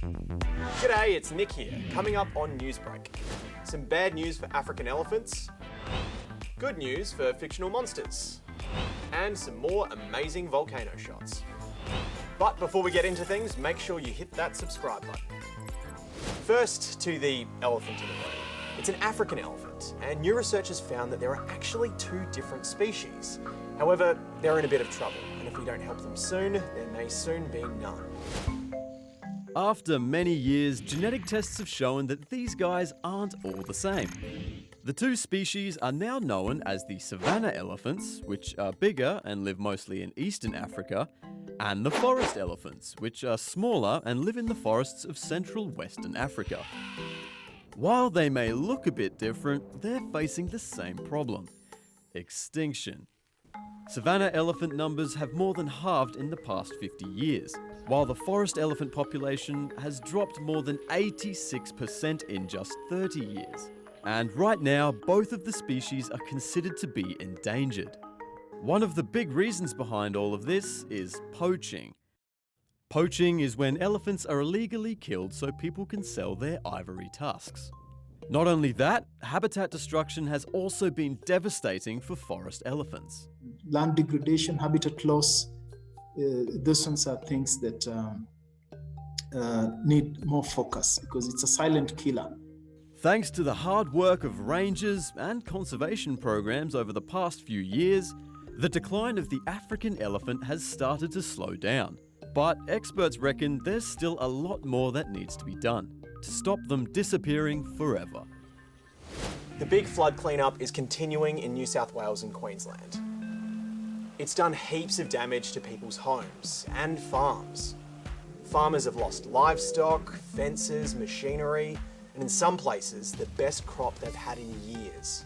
G'day, it's Nick here. Coming up on Newsbreak. Some bad news for African elephants, good news for fictional monsters, and some more amazing volcano shots. But before we get into things, make sure you hit that subscribe button. First, to the elephant in the room. It's an African elephant, and new research has found that there are actually two different species. However, they're in a bit of trouble, and if we don't help them soon, there may soon be none. After many years, genetic tests have shown that these guys aren't all the same. The two species are now known as the savanna elephants, which are bigger and live mostly in eastern Africa, and the forest elephants, which are smaller and live in the forests of central western Africa. While they may look a bit different, they're facing the same problem: extinction. Savanna elephant numbers have more than halved in the past 50 years, while the forest elephant population has dropped more than 86% in just 30 years. And right now, both of the species are considered to be endangered. One of the big reasons behind all of this is poaching. Poaching is when elephants are illegally killed so people can sell their ivory tusks. Not only that, habitat destruction has also been devastating for forest elephants. Land degradation, habitat loss, those ones are things that need more focus because it's a silent killer. Thanks to the hard work of rangers and conservation programs over the past few years, the decline of the African elephant has started to slow down. But experts reckon there's still a lot more that needs to be done to stop them disappearing forever. The big flood cleanup is continuing in New South Wales and Queensland. It's done heaps of damage to people's homes and farms. Farmers have lost livestock, fences, machinery, and in some places, the best crop they've had in years.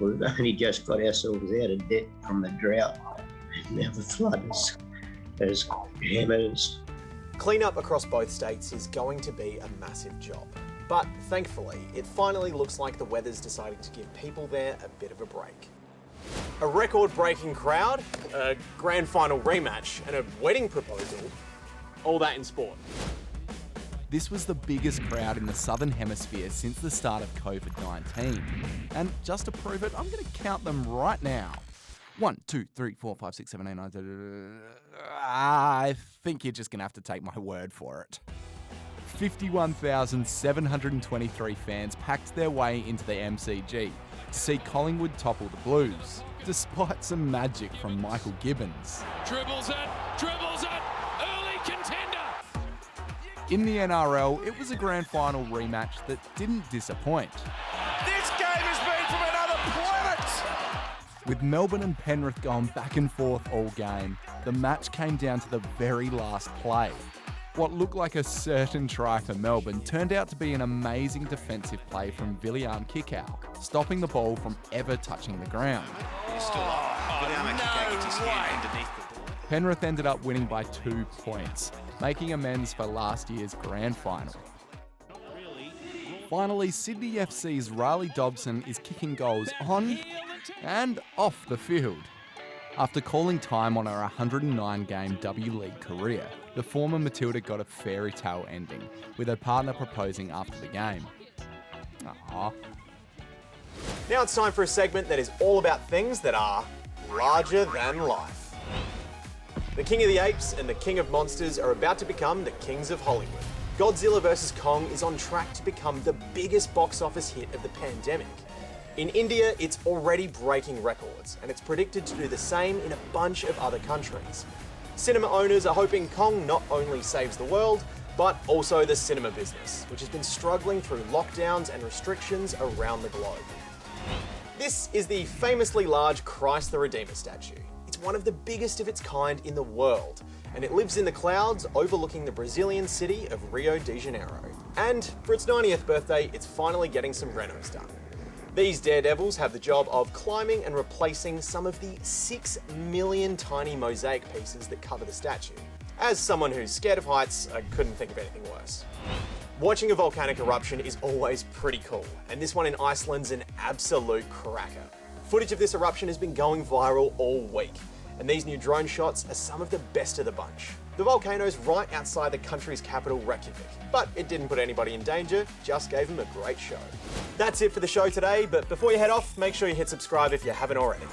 We've only just got ourselves out of debt from the drought. Now the flood has hammered us. Cleanup across both states is going to be a massive job. But thankfully, it finally looks like the weather's deciding to give people there a bit of a break. A record-breaking crowd, a grand final rematch, and a wedding proposal. All that in sport. This was the biggest crowd in the Southern Hemisphere since the start of COVID-19. And just to prove it, I'm going to count them right now. 1, 2, 3, 4, 5, 6, 7, 8, 9, 10. I think you're just going to have to take my word for it. 51,723 fans packed their way into the MCG to see Collingwood topple the Blues, despite some magic from Michael Gibbons. Dribbles it, early contender! In the NRL, it was a grand final rematch that didn't disappoint. This game has been from another planet! With Melbourne and Penrith going back and forth all game, the match came down to the very last play. What looked like a certain try for Melbourne turned out to be an amazing defensive play from William Kikau, stopping the ball from ever touching the ground. Penrith ended up winning by 2 points, making amends for last year's grand final. Finally, Sydney FC's Riley Dobson is kicking goals on and off the field. After calling time on her 109-game W League career, the former Matilda got a fairy tale ending, with her partner proposing after the game. Aww. Now it's time for a segment that is all about things that are larger than life. The King of the Apes and the King of Monsters are about to become the Kings of Hollywood. Godzilla vs. Kong is on track to become the biggest box office hit of the pandemic. In India, it's already breaking records, and it's predicted to do the same in a bunch of other countries. Cinema owners are hoping Kong not only saves the world, but also the cinema business, which has been struggling through lockdowns and restrictions around the globe. This is the famously large Christ the Redeemer statue. It's one of the biggest of its kind in the world, and it lives in the clouds overlooking the Brazilian city of Rio de Janeiro. And for its 90th birthday, it's finally getting some renos done. These daredevils have the job of climbing and replacing some of the 6 million tiny mosaic pieces that cover the statue. As someone who's scared of heights, I couldn't think of anything worse. Watching a volcanic eruption is always pretty cool, and this one in Iceland's an absolute cracker. Footage of this eruption has been going viral all week, and these new drone shots are some of the best of the bunch. The volcano's right outside the country's capital, Reykjavik, but it didn't put anybody in danger, just gave them a great show. That's it for the show today, but before you head off, make sure you hit subscribe if you haven't already.